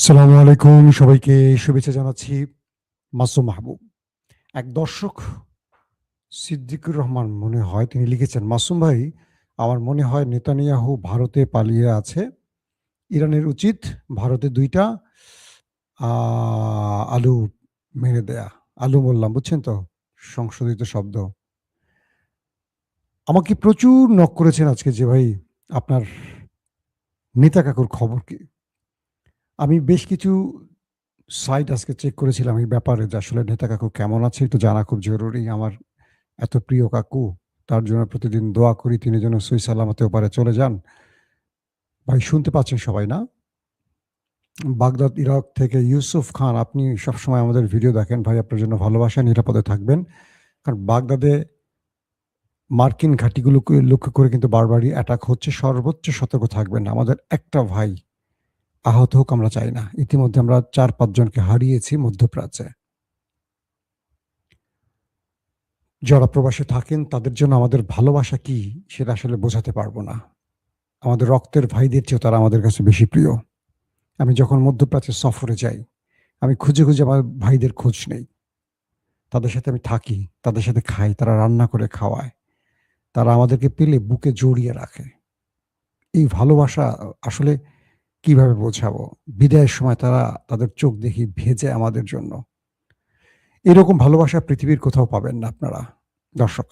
আসসালামু আলাইকুম, সবাইকে শুভেচ্ছা জানাচ্ছি। মাসুম মাহবুব। এক দর্শক সিদ্দিকুর রহমান মনে হয় তিনি লিখেছেন, মাসুম ভাই, আমার মনে হয় নেতানিয়াহু ভারতে পালিয়ে আছে। ইরানের উচিত ভারতে ২ টা আ আলু মেরে দেয়া। আলু বললাম, বুঝছেন তো? সংশোধিত শব্দ। আমাকে প্রচুর নক করেছেন আজকে যে, ভাই আপনার নেতা কাকুর খবর কি? আমি বেশ কিছু সাইট আজকে চেক করেছিলাম এই ব্যাপারে যে আসলে নেতা কাকু কেমন আছে একটু জানা খুব জরুরি। আমার এত প্রিয় কাকু, তার জন্য প্রতিদিন দোয়া করি তিনি যেন সহি সালামতে ওপারে চলে যান। ভাই শুনতে পাচ্ছেন সবাই না? বাগদাদ ইরাক থেকে ইউসুফ খান, আপনি সবসময় আমাদের ভিডিও দেখেন ভাই, আপনার জন্য ভালোবাসা, নিরাপদে থাকবেন। কারণ বাগদাদে মার্কিন ঘাঁটিগুলোকে লক্ষ্য করে কিন্তু বারবারই অ্যাটাক হচ্ছে। সর্বোচ্চ সতর্ক থাকবেন। আমাদের একটা ভাই আহত হোক আমরা চাই না। ইতিমধ্যে আমরা ৪-৫ জনকে হারিয়েছি মধ্যপ্রাচ্যে। যারা প্রবাসে থাকেন তাদের জন্য আমাদের ভালোবাসা কি সেটা আসলে বোঝাতে পারবো না। আমাদের রক্তের ভাইদের চেয়েও তারা আমাদের কাছে বেশি প্রিয়। আমি যখন মধ্যপ্রাচ্যে সফরে যাই, আমি খুঁজে, খুঁজে আমার ভাইদের খোঁজ নেই। তাদের সাথে আমি থাকি, তাদের সাথে খাই, তারা রান্না করে খাওয়ায়। তারা আমাদেরকে পেলে বুকে জড়িয়ে রাখে। এই ভালোবাসা আসলে কিভাবে বোঝাবো? বিদায়ের সময় তারা তাদের চোখ দেখি ভেজে আমাদের জন্য। এরকম ভালোবাসা পৃথিবীর কোথাও পাবেন না আপনারা। দর্শক,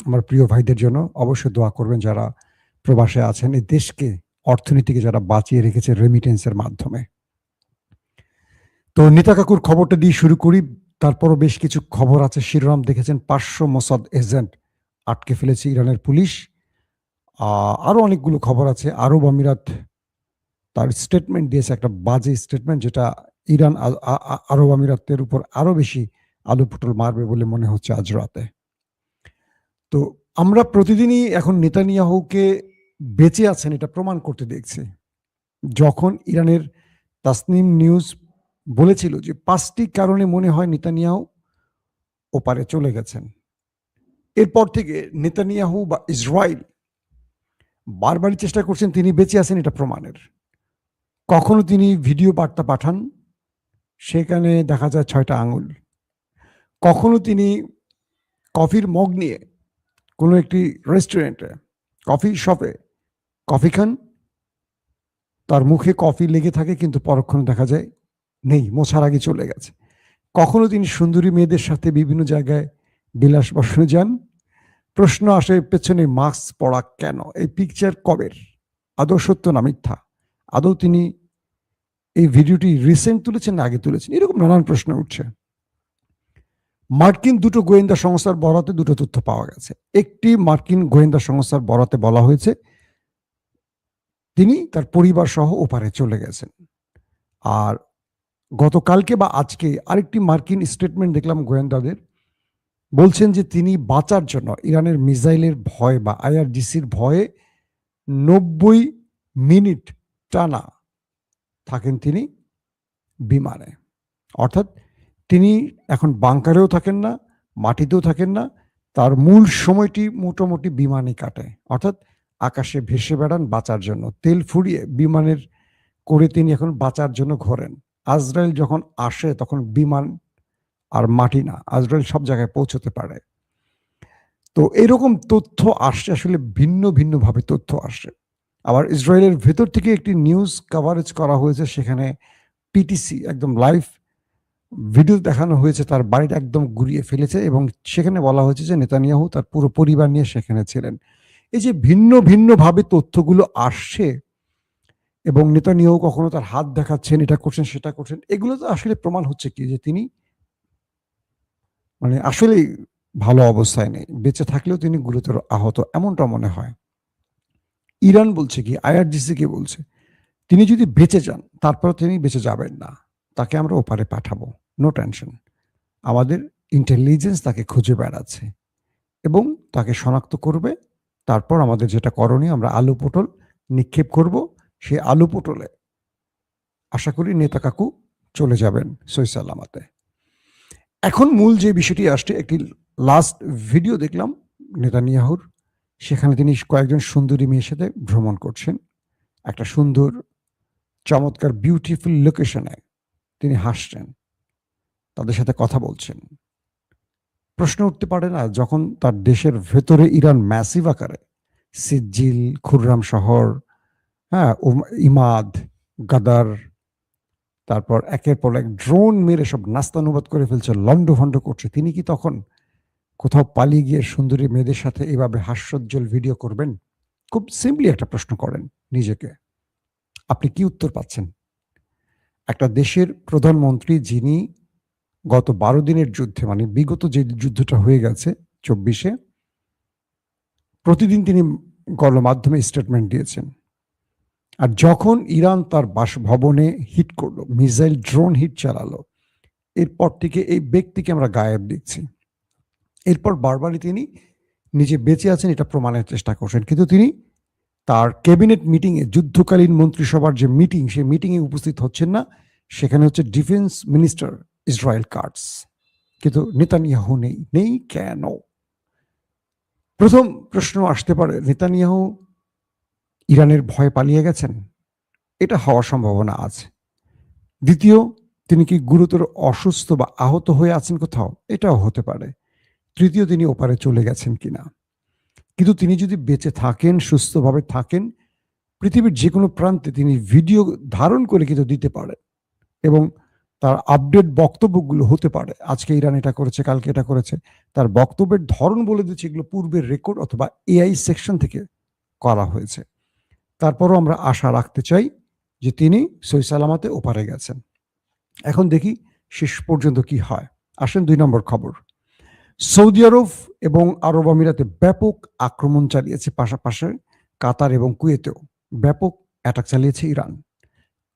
আমার প্রিয় ভাইদের জন্য অবশ্যই দোয়া করবেন যারা প্রবাসে আছেন। এই দেশকে, অর্থনীতিকে যারা বাঁচিয়ে রেখেছে রেমিটেন্সের মাধ্যমে। তো নেতা কাকুর খবরটা দিয়ে শুরু করি। তারপরও বেশ কিছু খবর আছে। শিরোনাম দেখেছেন, ৫০০ মোসাদ এজেন্ট আটকে ফেলেছে ইরানের পুলিশ। আ আরো অনেকগুলো খবর আছে। আরব আমিরাত তার স্টেটমেন্ট দিয়েছে, একটা বাজে স্টেটমেন্ট, যেটা ইরান আ আ আ আরব আমিরাতের উপর আরো বেশি আলু-পটল মারবে বলে মনে হচ্ছে আজ রাতে। তো আমরা প্রতিদিনই এখন নেতানিয়াহুকে বেঁচে আছেন এটা প্রমাণ করতে দেখছি। যখন ইরানের তাসনিম নিউজ বলেছিল যে ৫ টি কারণে মনে হয় নেতানিয়াহু ওপারে চলে গেছেন। এরপর থেকে নেতানিয়াহু বা ইসরাইল বারবারই চেষ্টা করছেন তিনি বেঁচে আছেন এটা প্রমাণের। কখনো তিনি ভিডিও বার্তা পাঠান, সেখানে দেখা যায় ৬ টা আঙুল। কখনো তিনি কফির মগ নিয়ে কোনো একটি রেস্টুরেন্টে, কফি শপে কফি খান, তার মুখে কফি লেগে থাকে কিন্তু পরক্ষণে দেখা যায় নেই, মোছার আগে চলে গেছে। কখনো তিনি সুন্দরী মেয়েদের সাথে বিভিন্ন জায়গায় বিলাসবসনে যান। প্রশ্ন আসে পেছনে মাস্ক পরা কেন? এই পিকচার কবের? আদৌ সত্য না মিথ্যা? আদৌ তিনি এই ভিডিওটি রিসেন্ট তুলেছেন না আগে তুলেছেন? এরকম নানান প্রশ্ন উঠছে। মার্কিন ২ টো গোয়েন্দা সংস্থার বরাতে ২ টো তথ্য পাওয়া গেছে। একটি মার্কিন গোয়েন্দা সংস্থার বরাতে বলা হয়েছে তিনি তার পরিবার সহ ওপারে চলে গেছেন। আর গতকালকে বা আজকে আরেকটি মার্কিন স্টেটমেন্ট দেখলাম গোয়েন্দাদের। বলছেন যে তিনি বাঁচার জন্য ইরানের মিসাইলের ভয় বা আইআরজিসির ভয়ে ৯০ মিনিট টানা থাকেন তিনি বিমানে। অর্থাৎ তিনি এখন বাংকারেও থাকেন না, মাটিতেও থাকেন না। তার মূল সময়টি মোটামুটি বিমানে কাটে। অর্থাৎ আকাশে ভেসে বেড়ান বাঁচার জন্য। তেল ফুরিয়ে বিমানের করে তিনি এখন বাঁচার জন্য ঘোরেন। আজরাইল যখন আসে তখন বিমান আর মাটি না, আজরাইল সব জায়গায় পৌঁছতে পারে। তো এরকম তথ্য আসছে, আসলে ভিন্ন, ভিন্নভাবে তথ্য আসছে। আবার ইসরায়েলের ভেতর থেকে একটি নিউজ কভারেজ করা হয়েছে, সেখানে পিটিসি একদম লাইভ ভিডিও দেখানো হয়েছে, তার বাড়িটা একদম গুঁড়িয়ে ফেলেছে এবং সেখানে বলা হয়েছে যে নেতানিয়াহু তার পুরো পরিবার নিয়ে সেখানে ছিলেন। এই যে ভিন্ন, ভিন্নভাবে তথ্যগুলো আসছে এবং নেতানিয়াহু কখনো তার হাত দেখাচ্ছেন, এটা করছেন, সেটা করছেন। এগুলো তো আসলে প্রমাণ হচ্ছে কি যে তিনি মানে আসলেই ভালো অবস্থায় নেই। বেঁচে থাকলেও তিনি গুরুতর আহত এমনটা মনে হয়। ইরান বলছে কি, আইআরজিসি কি বলছে? তিনি যদি বেঁচে যান তারপরেও তিনি বেঁচে যাবেন না। তাকে আমরা ওপারে পাঠাবো। No tension. আমাদের ইন্টেলিজেন্স তাকে খুঁজে বেড়াচ্ছে এবং তাকে শনাক্ত করবে। তারপর আমাদের যেটা করণীয়, আমরা আলু পটল নিক্ষেপ করব। সেই আলু পটলে আশা করি নেতা কাকু চলে যাবেন সহি সালামতে। এখন মূল যে বিষয়টি আসছে, একটি লাস্ট ভিডিও দেখলাম নেতানিয়াহুর। সেখানে তিনি কয়েকজন সুন্দরী মেয়ের সাথে ভ্রমণ করছেন। একটা সুন্দর চমৎকার বিউটিফুল লোকেশনে তিনি হাসছেন, তাদের সাথে কথা বলছেন। প্রশ্ন উঠতে পারে না, যখন তার দেশের ভেতরে ইরান ম্যাসিভ আকারে সিজিল, খুররাম শহর, হ্যাঁ, ইমাদ, গাদার, তারপর একের পর এক ড্রোন মেরে সব নাস্তানুবাদ করে ফেলছে, লন্ডভন্ড করছে, তিনি কি তখন কোথাও পালিয়ে গিয়ে সুন্দরী মেয়েদের সাথে এভাবে হাস্যোজ্জ্বল ভিডিও করবেন? খুব সিম্পলি একটা প্রশ্ন করেন নিজেকে, আপনি কি উত্তর পাচ্ছেন? একটা দেশের প্রধানমন্ত্রী, যিনি গত 12 দিনের যুদ্ধে, মানে বিগত যে যুদ্ধটা হয়ে গেছে 24-এ, প্রতিদিন তিনি গণমাধ্যমে স্টেটমেন্ট দিয়েছেন। আর যখন ইরান তার বাসভবনে হিট করলো, মিসাইল ড্রোন হিট চালালো, এরপর থেকে এই ব্যক্তিকে আমরা গায়েব দেখছি। এরপর বারবারই তিনি নিজে বেঁচে আছেন এটা প্রমাণের চেষ্টা করছেন, কিন্তু তিনি তার ক্যাবিনেট মিটিংয়ে, যুদ্ধকালীন মন্ত্রিসভার যে মিটিং, সেই মিটিংয়ে উপস্থিত হচ্ছেন না। সেখানে হচ্ছে ডিফেন্স মিনিস্টার ইসরায়েল কাটস, কিন্তু নেতানিয়াহু নেই কেন? প্রথম প্রশ্ন আসতে পারে, নেতানিয়াহু ইরানের ভয়ে পালিয়ে গেছেন? এটা হওয়ার সম্ভাবনা আছে। দ্বিতীয়, তিনি কি গুরুতর অসুস্থ বা আহত হয়ে আছেন কোথাও? এটাও হতে পারে। তৃতীয়, তিনি ওপারে চলে গেছেন কিনা। কিন্তু তিনি যদি বেঁচে থাকেন, সুস্থভাবে থাকেন, পৃথিবীর যে কোনো প্রান্তে তিনি ভিডিও ধারণ করে কিন্তু দিতে পারেন, এবং তার আপডেট বক্তব্যগুলো হতে পারে, আজকে ইরান এটা করেছে, কালকে এটা করেছে, তার বক্তব্যের ধরন বলে দিচ্ছে এগুলো পূর্বের রেকর্ড অথবা এআই সেকশন থেকে করা হয়েছে। তারপরও আমরা আশা রাখতে চাই যে তিনি সহি সালামতে ওপারে গেছেন। এখন দেখি শেষ পর্যন্ত কি হয়। আসেন 2 নম্বর খবর। সৌদি আরব এবং আরব আমিরাতে ব্যাপক আক্রমণ চালিয়েছে, পাশাপাশি কাতার এবং কুয়েতেও ব্যাপক অ্যাটাক চালিয়েছে ইরান।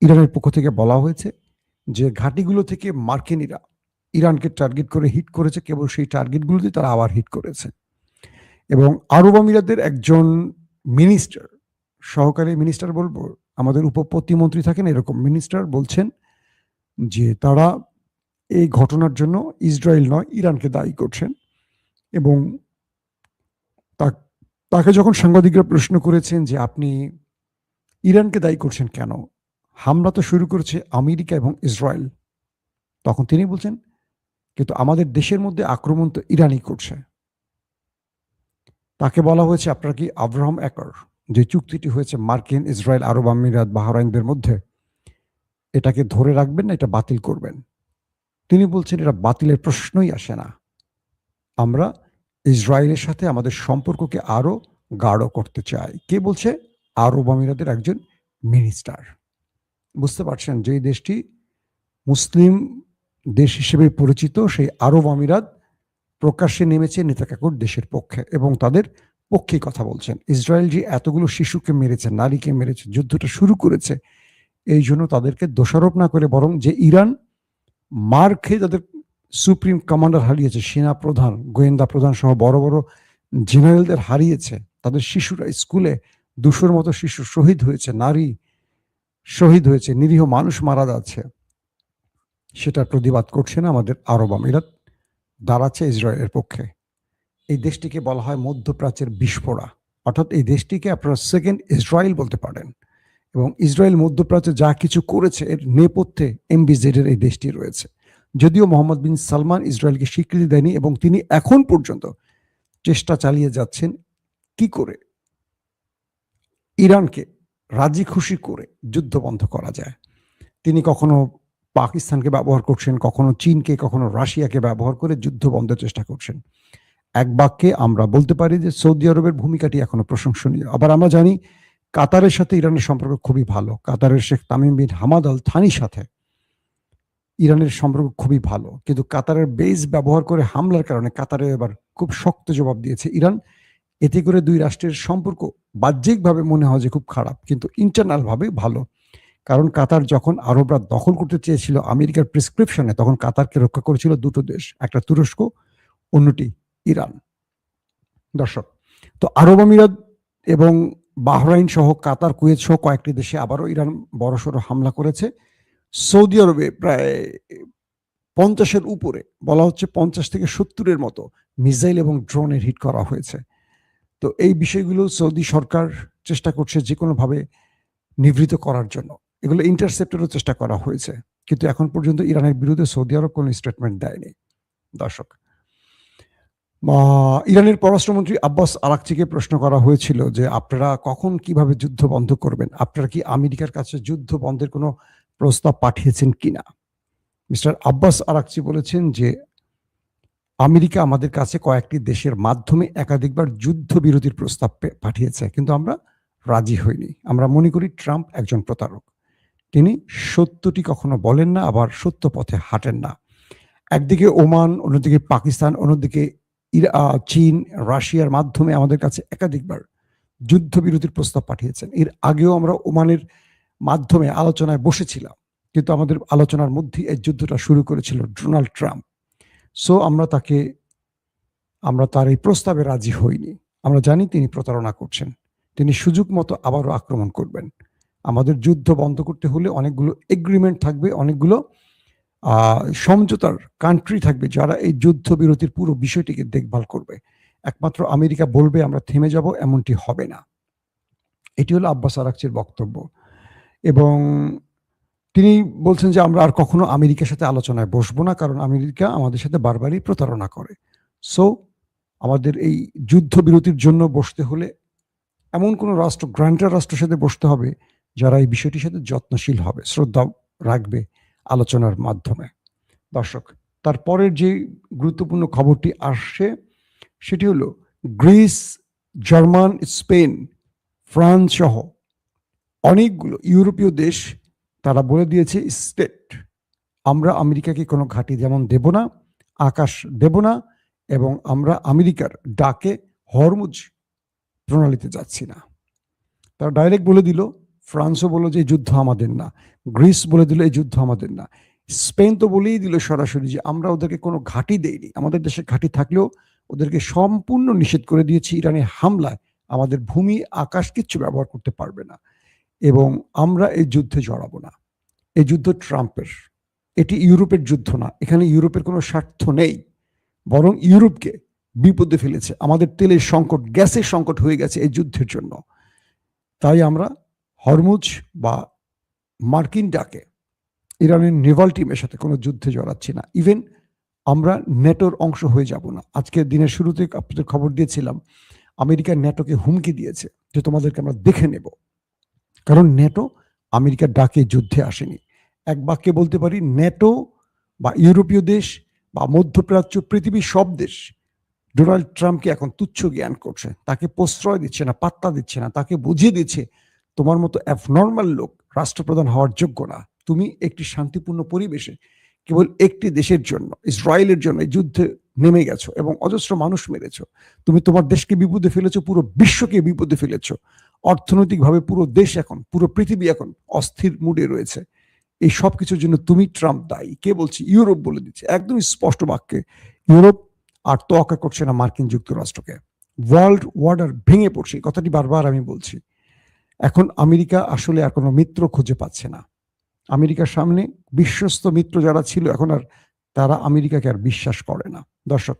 ইরানের পক্ষ থেকে বলা হয়েছে যে ঘাঁটিগুলো থেকে মার্কিনীরা ইরানকে টার্গেট করে হিট করেছে, কেবল সেই টার্গেটগুলোতে তারা আবার হিট করেছে। এবং আরব আমিরাতের একজন মিনিস্টার, সহকারী মিনিস্টার বলবো, আমাদের উপপ্রতিমন্ত্রী থাকেন এরকম মিনিস্টার, বলছেন যে তারা এই ঘটনার জন্য ইসরায়েল নয়, ইরানকে দায়ী করছেন। এবং তাকে যখন সাংবাদিকরা প্রশ্ন করেছেন যে আপনি ইরানকে দায়ী করছেন কেন, হামলা তো শুরু করেছে আমেরিকা এবং ইসরায়েল, তখন তিনি বলছেন কিন্তু আমাদের দেশের মধ্যে আক্রমণ তো ইরানই করছে। তাকে বলা হয়েছে, আপনারা কি আব্রাহাম অ্যাকর, যে চুক্তিটি হয়েছে মার্কিন, ইসরায়েল, আরব আমিরাত, বাহরাইনদের মধ্যে, এটাকে ধরে রাখবেন না এটা বাতিল করবেন? তিনি বলছেন এটা বাতিলের প্রশ্নই আসে না, আমরা ইসরায়েলের সাথে আমাদের সম্পর্ককে আরো গাঢ় করতে চাই। কে বলছে? আরব আমিরাতের একজন মিনিস্টার। বুঝতে পারছেন, যে দেশটি মুসলিম দেশ হিসেবে পরিচিত, সেই আরব আমিরাত প্রকাশ্যে নেমেছে নেতাকাকুর দেশের পক্ষে এবং তাদের পক্ষে কথা বলছেন। ইসরায়েল যে এতগুলো শিশুকে মেরেছে, নারীকে মেরেছে, যুদ্ধটা শুরু করেছে, এই জন্য তাদেরকে দোষারোপ না করে বরং যে ইরান মার খেয়ে তাদের সুপ্রিম কমান্ডার হারিয়েছে, সেনা প্রধান, গোয়েন্দা প্রধান সহ বড় বড় জেনারেলদের হারিয়েছে, তাদের শিশুরা স্কুলে 200-র মতো শিশু শহীদ হয়েছে, নারী শহীদ হয়েছে, নিরীহ মানুষ মারা যাচ্ছে, সেটার প্রতিবাদ করছে না আমাদের আরব আমিরাত, দাঁড়াচ্ছে ইসরায়েলের পক্ষে। এই দেশটিকে বলা হয় মধ্যপ্রাচ্যের বিস্ফোরা, অর্থাৎ এই দেশটিকে আপনারা সেকেন্ড ইসরায়েল বলতে পারেন। এবং ইসরায়েল মধ্যপ্রাচ্যে যা কিছু করেছে এর নেপথ্যে MBZ এর এই দেশটি রয়েছে। যদিও মোহাম্মদ বিন সালমান ইসরায়েলকে স্বীকৃতি দেয়নি এবং তিনি এখন পর্যন্ত চেষ্টা চালিয়ে যাচ্ছেন কি করে ইরানকে রাজি খুশি করে যুদ্ধ বন্ধ করা যায়। তিনি কখনো পাকিস্তানকে ব্যবহার করছেন, কখনো চীনকে, কখনো রাশিয়াকে ব্যবহার করে যুদ্ধ বন্ধের চেষ্টা করছেন। এক বাক্যে আমরা বলতে পারি যে সৌদি আরবের ভূমিকাটি এখনো প্রশংসনীয়। আবার আমরা জানি কাতারের সাথে ইরানের সম্পর্ক খুবই ভালো। কাতারের Sheikh Tamim bin Hamad Al থানির সাথে ইরানের সম্পর্ক খুবই ভালো, কিন্তু কাতারের বেস ব্যবহার করে হামলার কারণে কাতারে এবার খুব শক্ত জবাব দিয়েছে ইরান। এতে করে দুই রাষ্ট্রের সম্পর্ক বাহ্যিকভাবে মনে হয় যে খুব খারাপ, কিন্তু ইন্টারনাল ভাবে ভালো। কারণ কাতার যখন আরবরা দখল করতে চেয়েছিল আমেরিকার প্রেসক্রিপশনে, তখন কাতারকে রক্ষা করেছিল দুটো দেশ, একটা তুরস্ক, অন্যটি ইরান। দর্শক, তো আরব আমিরাত এবং বাহরাইন সহ কাতার, কুয়েত সহ কয়েকটি দেশে আবারও ইরান বড়সড় হামলা করেছে। সৌদি আরবে প্রায় 50-এর উপরে, বলা হচ্ছে 50 থেকে 70-এর মতো মিসাইল এবং ড্রোনের হিট করা হয়েছে। তো এই বিষয়গুলো সৌদি সরকার চেষ্টা করছে যে কোনোভাবে নিবৃত করার জন্য। এগুলো ইন্টারসেপ্টেরও চেষ্টা করা হয়েছে, কিন্তু এখন পর্যন্ত ইরানের বিরুদ্ধে সৌদি আরব কোনো স্টেটমেন্ট দেয়নি। দর্শক, ইরানের পররাষ্ট্রমন্ত্রী আব্বাস আরাকচিকে প্রশ্ন করা হয়েছিল যে আপনারা কখন কিভাবে যুদ্ধ বন্ধ করবেন, আপনারা কি আমেরিকার কাছে যুদ্ধ বন্ধের কোনো প্রস্তাব পাঠিয়েছেন কিনা। মিস্টার আব্বাস আরাকচি বলেছেন যে আমেরিকা আমাদের কাছে কয়েকটি দেশের মাধ্যমে একাধিকবার যুদ্ধবিরতির প্রস্তাব পাঠিয়েছে, কিন্তু আমরা রাজি হইনি। আমরা মনে করি ট্রাম্প একজন প্রতারক। তিনি সত্যটি কখনো বলেন না, আবার সত্য পথে হাঁটেন না। একদিকে ওমান, অন্যদিকে পাকিস্তান, অন্যদিকে চীন, রাশিয়ার মাধ্যমে আমাদের কাছে একাধিকবার যুদ্ধবিরতির প্রস্তাব পাঠিয়েছেন। এর আগেও আমরা ওমানের মাধ্যমে আলোচনায় বসেছিলাম, কিন্তু আমাদের আলোচনার মধ্যে এই যুদ্ধটা শুরু করেছিল ডোনাল্ড ট্রাম্প। সো আমরা তার এই প্রস্তাবে রাজি হইনি। আমরা জানি তিনি প্রতারণা করছেন, তিনি সুযোগ মতো আবারও আক্রমণ করবেন। আমাদের যুদ্ধ বন্ধ করতে হলে অনেকগুলো এগ্রিমেন্ট থাকবে, অনেকগুলো সমঝোতার কান্ট্রি থাকবে যারা এই যুদ্ধবিরতির পুরো বিষয়টিকে দেখভাল করবে। একমাত্র আমেরিকা বলবে আমরা থেমে যাব, এমনটি হবে না। এটি হলো আব্বাস আরাকচির বক্তব্য। এবং তিনি বলছেন যে আমরা আর কখনো আমেরিকার সাথে আলোচনায় বসবো না, কারণ আমেরিকা আমাদের সাথে বারবারই প্রতারণা করে। সো আমাদের এই যুদ্ধবিরতির জন্য বসতে হলে এমন কোনো রাষ্ট্র, গ্রান্টার রাষ্ট্রের সাথে বসতে হবে যারা এই বিষয়টির সাথে যত্নশীল হবে, শ্রদ্ধা রাখবে আলোচনার মাধ্যমে। দর্শক, তারপরের যে গুরুত্বপূর্ণ খবরটি আসছে সেটি হলো গ্রিস, জার্মান, স্পেন, ফ্রান্স সহ অনেকগুলো ইউরোপীয় দেশ তারা বলে দিয়েছে স্টেট, আমরা আমেরিকাকে কোনো ঘাঁটি যেমন দেব না, আকাশ দেব না, এবং আমরা আমেরিকার ডাকে হরমুজ প্রণালীতে যাচ্ছি না। তারা ডাইরেক্ট বলে দিল। ফ্রান্সও বলল যে এই যুদ্ধ আমাদের না, গ্রিস বলে দিল এই যুদ্ধ আমাদের না, স্পেন তো বলেই দিল সরাসরি যে আমরা ওদেরকে কোনো ঘাঁটি দেইনি, আমাদের দেশে ঘাঁটি থাকলেও ওদেরকে সম্পূর্ণ নিষেধ করে দিয়েছি, ইরানের হামলায় আমাদের ভূমি আকাশ কিচ্ছু ব্যবহার করতে পারবে না, এবং আমরা এই যুদ্ধে জড়াবো না। এই যুদ্ধ ট্রাম্পের, এটি ইউরোপের যুদ্ধ না, এখানে ইউরোপের কোনো স্বার্থ নেই, বরং ইউরোপকে বিপদে ফেলেছে। আমাদের তেলের সংকট, গ্যাসের সংকট হয়ে গেছে এই যুদ্ধের জন্য। তাই আমরা হরমুজ বা মার্কিন ডাকে ইরানের নেভাল টিমের সাথে কোনো যুদ্ধে জড়াচ্ছি না। ইভেন আমরা ন্যাটোর অংশ হয়ে যাব না। আজকের দিনের শুরুতে আপনাদের খবর দিয়েছিলাম আমেরিকা ন্যাটোকে হুমকি দিয়েছে যে তোমাদেরকে আমরা দেখে নেব, কারণ ন্যাটো আমেরিকার ডাকে যুদ্ধে আসেনি। এক বাক্যে বলতে পারি, ন্যাটো বা ইউরোপীয় দেশ বা মধ্যপ্রাচ্য, পৃথিবীর সব দেশ ডোনাল্ড ট্রাম্পকে এখন তুচ্ছ জ্ঞান করছে, তাকে প্রশ্রয় দিচ্ছে না, পাত্তা দিচ্ছে না, তাকে বুঝিয়ে দিচ্ছে তোমার মতো অ্যাবনর্মাল লোক রাষ্ট্রপ্রধান হওয়ার যোগ্য না। তুমি একটি শান্তিপূর্ণ পরিবেশে কেবল একটি দেশের জন্য, ইসরায়েলের জন্য এই যুদ্ধে নেমে গেছো এবং অজস্র মানুষ মেরেছো। তুমি তোমার দেশকে বিপদে ফেলেছো, পুরো বিশ্বকে বিপদে ফেলেছো। অর্থনৈতিকভাবে পুরো দেশ এখন, পুরো পৃথিবী এখন অস্থির মুডে রয়েছে। এই সব কিছুর জন্য তুমি ট্রাম্প দায়ী। কে বলছি? ইউরোপ বলে দিচ্ছে একদমই স্পষ্ট বাক্যে। ইউরোপ আর তোয়াক্কা করছে না মার্কিন যুক্তরাষ্ট্রকে। ওয়ার্ল্ড অর্ডার ভেঙে পড়ছে, এই কথাটি বারবার আমি বলছি। এখন আমেরিকা আসলে আর কোনো মিত্র খুঁজে পাচ্ছে না। আমেরিকার সামনে বিশ্বস্ত মিত্র যারা ছিল এখন আর তারা আমেরিকাকে আর বিশ্বাস করে না। দর্শক,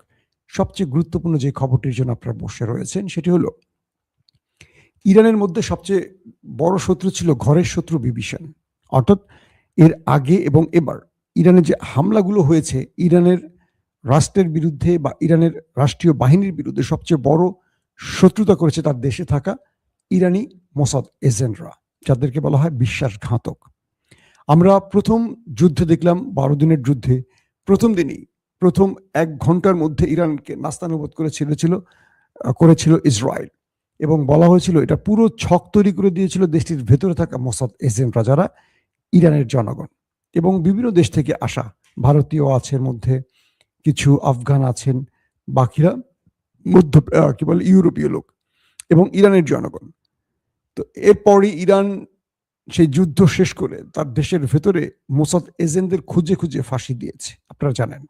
সবচেয়ে গুরুত্বপূর্ণ যে খবরটির জন্য আপনারা বসে রয়েছেন সেটি হলো ইরানের মধ্যে সবচেয়ে বড় শত্রু ছিল ঘরের শত্রু বিভীষণ। অর্থাৎ এর আগে এবং এবার ইরানের যে হামলাগুলো হয়েছে, ইরানের রাষ্ট্রের বিরুদ্ধে বা ইরানের রাষ্ট্রীয় বাহিনীর বিরুদ্ধে সবচেয়ে বড় শত্রুতা করেছে তার দেশে থাকা ইরানি মোসাদ এজেন্টরা, যাদেরকে বলা হয় বিশ্বাসঘাতক। আমরা প্রথম যুদ্ধে দেখলাম 12 দিনের যুদ্ধে প্রথম দিনই, প্রথম 1 ঘন্টার মধ্যে ইরানকে নাস্তানুবোধ করেছিল ইসরায়েল, এবং বলা হয়েছিল এটা পুরো ছক তৈরি করে দিয়েছিল দেশটির ভেতরে থাকা মোসাদ এজেন্টরা, যারা ইরানের জনগণ এবং বিভিন্ন দেশ থেকে আসা। ভারতীয় আছে এর মধ্যে, কিছু আফগান আছেন, বাকিরা ইউরোপীয় লোক এবং ইরানের জনগণ। তো এরপরই ইরান সেই যুদ্ধ শেষ করে তার দেশের ভেতরে মোসাদ এজেন্টদের খুঁজে খুঁজে ফাঁসি দিয়েছে, আপনারা জানেন।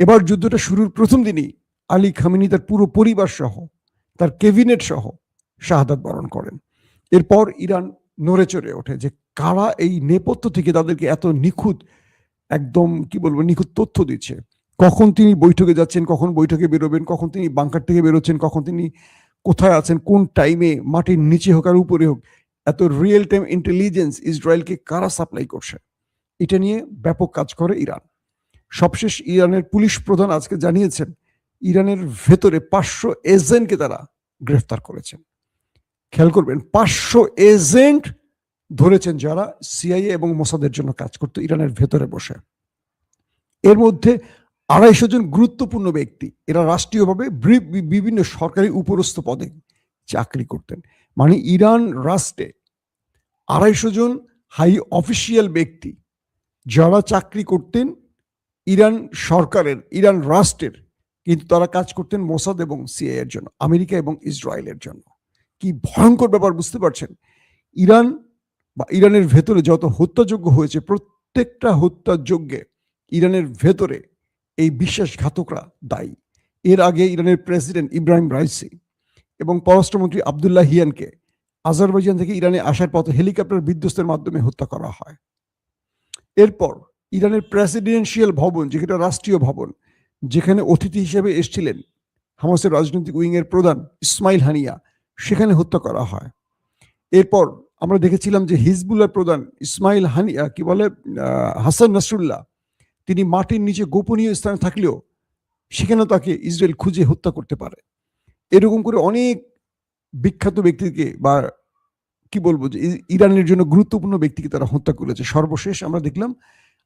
এবার যুদ্ধটা শুরুর প্রথম দিনই আলী খামেনি তার পুরো পরিবার সহ, তার ক্যাবিনেট সহ শাহাদাত বরণ করেন। এরপর ইরান নড়ে চড়ে ওঠে যে কারা এই নেপথ্য থেকে তাদেরকে এত নিখুঁত, একদম নিখুঁত তথ্য দিচ্ছে। কখন তিনি বৈঠকে যাচ্ছেন, কখন বৈঠকে বেরোবেন, কখন তিনি বাংকার থেকে বেরোচ্ছেন, কখন তিনি কোথায় আছেন, কোন টাইমে, মাটির নিচে হোক আর উপরে হোক, এত রিয়েল টাইম ইন্টেলিজেন্স ইসরায়েলকে কারা সাপ্লাই করছে, এটা নিয়ে ব্যাপক কাজ করে ইরান। সবশেষ ইরানের পুলিশ প্রধান আজকে জানিয়েছেন ইরানের ভেতরে 500 এজেন্টকে তারা গ্রেফতার করেছেন। খেয়াল করবেন, 500 এজেন্ট ধরেছেন যারা সিআইএ এবং মোসাদের জন্য কাজ করতো ইরানের ভেতরে বসে। এর মধ্যে 250 জন গুরুত্বপূর্ণ ব্যক্তি, এরা রাষ্ট্রীয়ভাবে বিভিন্ন সরকারি উপরস্থ পদে চাকরি করতেন। মানে ইরান রাষ্ট্রে 250 জন হাই অফিসিয়াল ব্যক্তি যারা চাকরি করতেন ইরান সরকারের, ইরান রাষ্ট্রের, কিন্তু তারা কাজ করতেন মোসাদ এবং সিআইএ এর জন্য, আমেরিকা এবং ইসরায়েলের জন্য। কি ভয়ঙ্কর ব্যাপার, বুঝতে পারছেন? ইরান বা ইরানের ভেতরে যত হত্যাযজ্ঞ হয়েছে, প্রত্যেকটা হত্যাযজ্ঞে ইরানের ভেতরে এই বিশ্বাসঘাতকরা দায়ী। এর আগে ইরানের প্রেসিডেন্ট ইব্রাহিম রাইসি এবং পররাষ্ট্রমন্ত্রী আবদুল্লাহ হিয়ানকে আজারবাইজান থেকে ইরানে আসার পথে হেলিকপ্টার বিধ্বস্তের মাধ্যমে হত্যা করা হয়। এরপর ইরানের প্রেসিডেন্সিয়াল ভবন, যেটা রাষ্ট্রীয় ভবন, যেখানে অতিথি হিসেবে এসেছিলেন হামাসের রাজনৈতিক উইং এর প্রধান ইসমাইল হানিয়া, সেখানে হত্যা করা হয়। এরপর আমরা দেখেছিলাম যে হিজবুল্লাহ প্রধান ইসমাইল হানিয়া, কি বলে, হাসান নাসরুল্লাহ, তিনি মাটির নিচে গোপনীয় স্থানে থাকলেও সেখানে তাকে ইসরায়েল খুঁজে হত্যা করতে পারে। এরকম করে অনেক বিখ্যাত ব্যক্তিকে বা কি বলবো যে ইরানের জন্য গুরুত্বপূর্ণ ব্যক্তিকে তারা হত্যা করেছে। সর্বশেষ আমরা দেখলাম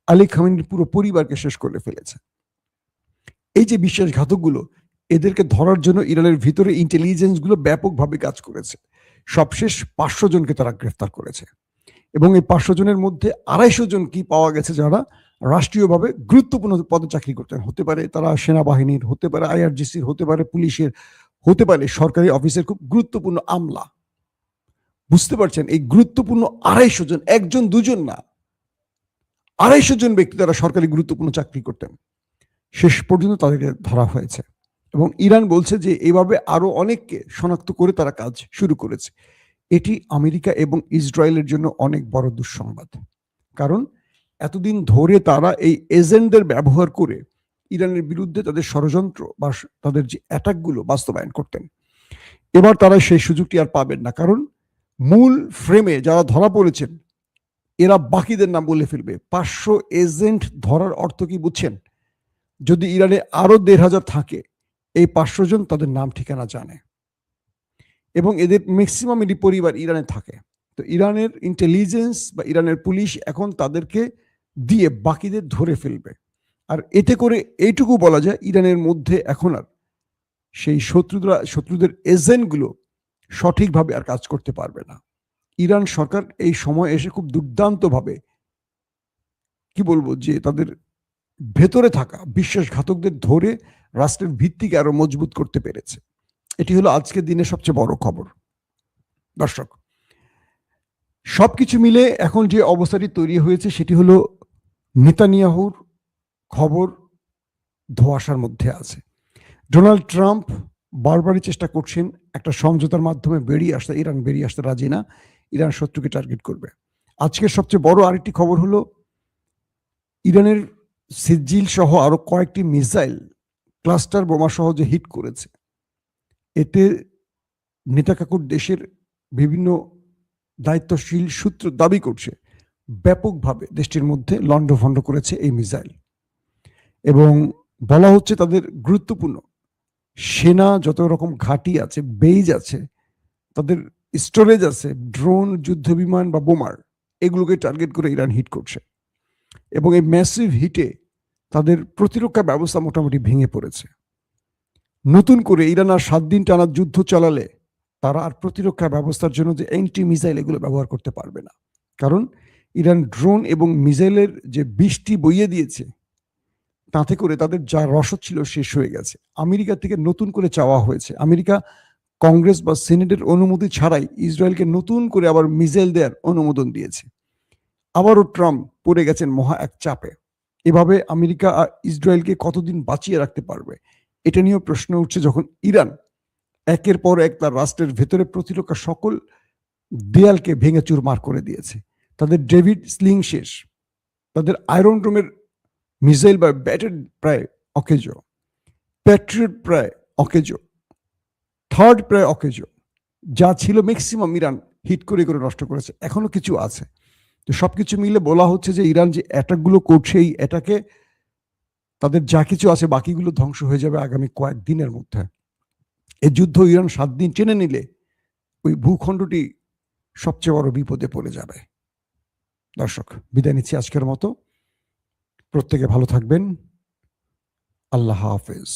আলী খামেনির পুরো পরিবারকে শেষ করে ফেলেছে। এই যে বিশ্বাসঘাতকগুলো, এদেরকে ধরার জন্য ইরানের ভিতরে ইন্টেলিজেন্স গুলো ব্যাপকভাবে কাজ করেছে। সবশেষ 500 জনকে তারা গ্রেফতার করেছে এবং এই 500 জনের মধ্যে 250 জন কি পাওয়া গেছে যারা রাষ্ট্রীয়ভাবে গুরুত্বপূর্ণ পদে চাকরি করতেন। হতে পারে তারা সেনাবাহিনীর, হতে পারে আইআরজিসির, হতে পারে পুলিশের, হতে পারে সরকারি অফিসের খুব গুরুত্বপূর্ণ আমলা। বুঝতে পারছেন, এই গুরুত্বপূর্ণ 250 জন, একজন দুজন না, 250 জন ব্যক্তি তারা সরকারি গুরুত্বপূর্ণ চাকরি করতেন। শেষ পর্যন্ত তাদেরকে ধরা হয়েছে এবং ইরান বলছে যে এভাবে আরো অনেককে শনাক্ত করে তারা কাজ শুরু করেছে। এটি আমেরিকা এবং ইসরায়েলের জন্য অনেক বড় দুঃসংবাদ, কারণ এতদিন ধরে তারা এই এজেন্টদের ব্যবহার করে ইরানের বিরুদ্ধে তাদের ষড়যন্ত্র বা তাদের যে অ্যাটাকগুলো বাস্তবায়ন করতেন। এবার তারা সেই সুযোগটি আর পাবেন না, কারণ মূল ফ্রেমে যারা ধরা পড়েছেন এরা বাকিদের নাম বলে ফেলবে। 500 এজেন্ট ধরার অর্থ কি বুঝছেন? যদি ইরানে আরো 1,500 থাকে, এই 500 জন তাদের নাম ঠিকানা জানে এবং এদের ম্যাক্সিমামেরই পরিবার ইরানে থাকে। তো ইরানের ইন্টেলিজেন্স বা ইরানের পুলিশ এখন তাদেরকে দিয়ে বাকিদের ধরে ফেলবে। আর এতে করে এইটুকু বলা যায় ইরানের মধ্যে এখন আর সেই শত্রুদের এজেন্টগুলো সঠিকভাবে আর কাজ করতে পারবে না। ইরান সরকার এই সময় এসে খুব দুর্দান্তভাবে, কি বলবো, যে তাদের ভেতরে থাকা বিশ্বাসঘাতকদের ধরে রাষ্ট্রের ভিত্তিকে আরো মজবুত করতে পেরেছে। এটি হলো আজকের দিনের সবচেয়ে বড় খবর। দর্শক, সবকিছু মিলে এখন যে অবস্থাটি তৈরি হয়েছে সেটি হলো নেতানিয়াহুর খবর ধোঁয়াশার মধ্যে আছে। ডোনাল্ড ট্রাম্প বারবারই চেষ্টা করছেন একটা সমঝোতার মাধ্যমে বেরিয়ে আসতে। ইরান বেরিয়ে আসতে রাজি না, ইরান শত্রুকে টার্গেট করবে। আজকের সবচেয়ে বড় আরেকটি খবর হলো ইরানের সিজিল সহ আরো কয়েকটি মিসাইল ক্লাস্টার বোমা সহ যে হিট করেছে, এতে নেতাকাকুর দেশের বিভিন্ন দায়িত্বশীল সূত্র দাবি করছে ব্যাপকভাবে দেশটির মধ্যে লণ্ডভণ্ড করেছে এই মিসাইল এবং বলা হচ্ছে তাদের গুরুত্বপূর্ণ সেনা যত রকম ঘাঁটি আছে, বেইজ আছে, তাদের স্টোরেজ আছে, ড্রোন, যুদ্ধ বিমান বা বোমার, এগুলোকে টার্গেট করে ইরান হিট করছে এবং এই ম্যাসিভ হিটে তাদের প্রতিরক্ষা ব্যবস্থা মোটামুটি ভেঙে পড়েছে। নতুন করে ইরান আর 7 দিন টানা যুদ্ধ চালালে তারা আর প্রতিরক্ষা ব্যবস্থার জন্য যে অ্যান্টি মিসাইল এগুলো ব্যবহার করতে পারবে না, কারণ ইরান ড্রোন এবং মিসাইলের যে বৃষ্টি বইয়ে দিয়েছে তাতে করে তাদের যা রসদ ছিল শেষ হয়ে গেছে। আমেরিকা থেকে নতুন করে চাওয়া হয়েছে, আমেরিকা কংগ্রেস বা সিনেটের অনুমতি ছাড়াই ইসরায়েলকে নতুন করে আবার মিসাইল দেওয়ার অনুমোদন দিয়েছে। আবারও ট্রাম্প পড়ে গেছেন মহা এক চাপে। এভাবে আমেরিকা আর ইসরায়েলকে কতদিন বাঁচিয়ে রাখতে পারবে, এটা নিয়েও প্রশ্ন উঠছে, যখন ইরান একের পর এক তার রাষ্ট্রের ভেতরে প্রতিরক্ষা সকল দেয়ালকে ভেঙে চুরমার করে দিয়েছে। তাদের ডেভিড স্লিং শেষ, তাদের আয়রন ডোমের মিসাইল বা ব্যাটারি প্রায় অকেজো, প্যাট্রিয়ট প্রায় অকেজো, থার্ড প্রায় অকেজো, যা ছিল ম্যাক্সিমাম ইরান হিট করে করে নষ্ট করেছে, এখনো কিছু আছে। তো সবকিছু মিলে বলা হচ্ছে যে ইরান যে অ্যাটাকগুলো করছে, এই অ্যাটাকে তাদের যা কিছু আছে বাকিগুলো ধ্বংস হয়ে যাবে আগামী কয়েকদিনের মধ্যে। এই যুদ্ধ ইরান 7 দিন টেনে নিলে ওই ভূখণ্ডটি সবচেয়ে বড় বিপদে পড়ে যাবে। দর্শক, বিদায় নিচ্ছি আজকের মতো। প্রত্যেকে ভালো থাকবেন। আল্লাহ হাফেজ।